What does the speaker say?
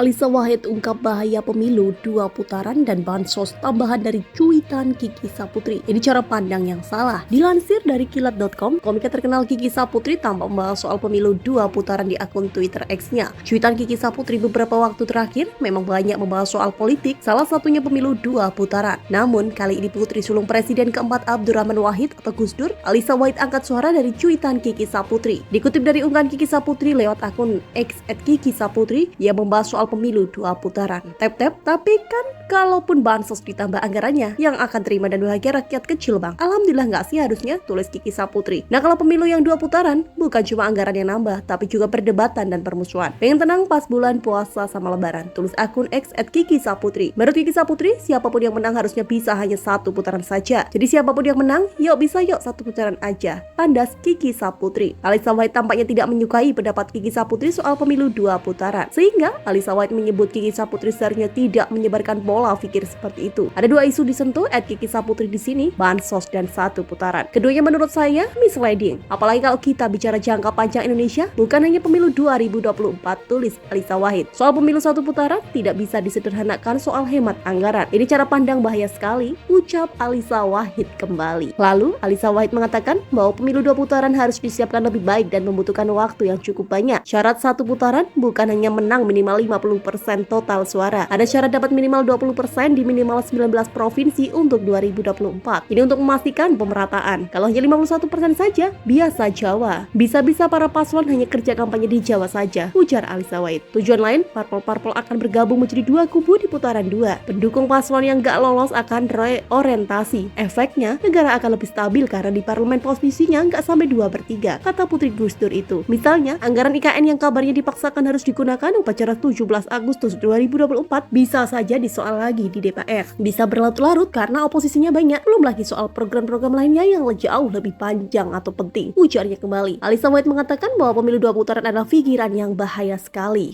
Alisa Wahid ungkap bahaya pemilu 2 putaran dan bansos tambahan dari cuitan Kiki Saputri. Ini cara pandang yang salah. Dilansir dari kilat.com, komika terkenal Kiki Saputri tampak membahas soal pemilu 2 putaran di akun Twitter X-nya. Cuitan Kiki Saputri beberapa waktu terakhir memang banyak membahas soal politik, salah satunya pemilu 2 putaran. Namun, kali ini putri sulung Presiden keempat Abdurrahman Wahid atau Gus Dur, Alisa Wahid angkat suara dari cuitan Kiki Saputri. Dikutip dari unggahan Kiki Saputri lewat akun X @Kiki_Saputri, ia membahas soal pemilu 2 putaran. Tap-tap, tapi kan kalaupun bansos ditambah anggarannya, yang akan terima dan bahagia rakyat kecil bang. Alhamdulillah nggak sih harusnya, tulis Kiki Saputri. Nah kalau pemilu yang 2 putaran, bukan cuma anggaran yang nambah, tapi juga perdebatan dan permusuhan. Pengen tenang pas bulan puasa sama lebaran, tulis akun X @Kiki_Saputri. Menurut Kiki Saputri, siapapun yang menang harusnya bisa hanya 1 putaran saja. Jadi siapapun yang menang, yuk bisa yuk 1 putaran aja, tandas Kiki Saputri. Alisa Wahid tampaknya tidak menyukai pendapat Kiki Saputri soal pemilu 2 putaran, sehingga Alisa Wahid menyebut Kiki Saputri seharusnya tidak menyebarkan pola pikir seperti itu. Ada 2 isu disentuh Kiki Saputri di sini, bansos dan 1 putaran. Keduanya menurut saya misleading. Apalagi kalau kita bicara jangka panjang Indonesia, bukan hanya pemilu 2024, tulis Alisa Wahid. Soal pemilu 1 putaran tidak bisa disederhanakan soal hemat anggaran. Ini cara pandang bahaya sekali, ucap Alisa Wahid kembali. Lalu Alisa Wahid mengatakan bahwa pemilu 2 putaran harus disiapkan lebih baik dan membutuhkan waktu yang cukup banyak. Syarat 1 putaran bukan hanya menang minimal 50% total suara. Ada syarat dapat minimal 20% di minimal 19 provinsi untuk 2024. Ini untuk memastikan pemerataan. Kalau hanya 51% saja, biasa Jawa. Bisa-bisa para paslon hanya kerja kampanye di Jawa saja, ujar Alisa Wahid. Tujuan lain, parpol-parpol akan bergabung menjadi 2 kubu di putaran 2. Pendukung paslon yang gak lolos akan reorientasi. Efeknya, negara akan lebih stabil karena di parlemen posisinya gak sampai 2/3, kata Putri Gus Dur itu. Misalnya, anggaran IKN yang kabarnya dipaksakan harus digunakan upacara 17 Agustus 2024 bisa saja disoal lagi di DPR. Bisa berlarut-larut karena oposisinya banyak, belum lagi soal program-program lainnya yang jauh lebih panjang atau penting, ujarnya kembali. Alisa Wahid mengatakan bahwa pemilu 2 putaran adalah pikiran yang bahaya sekali.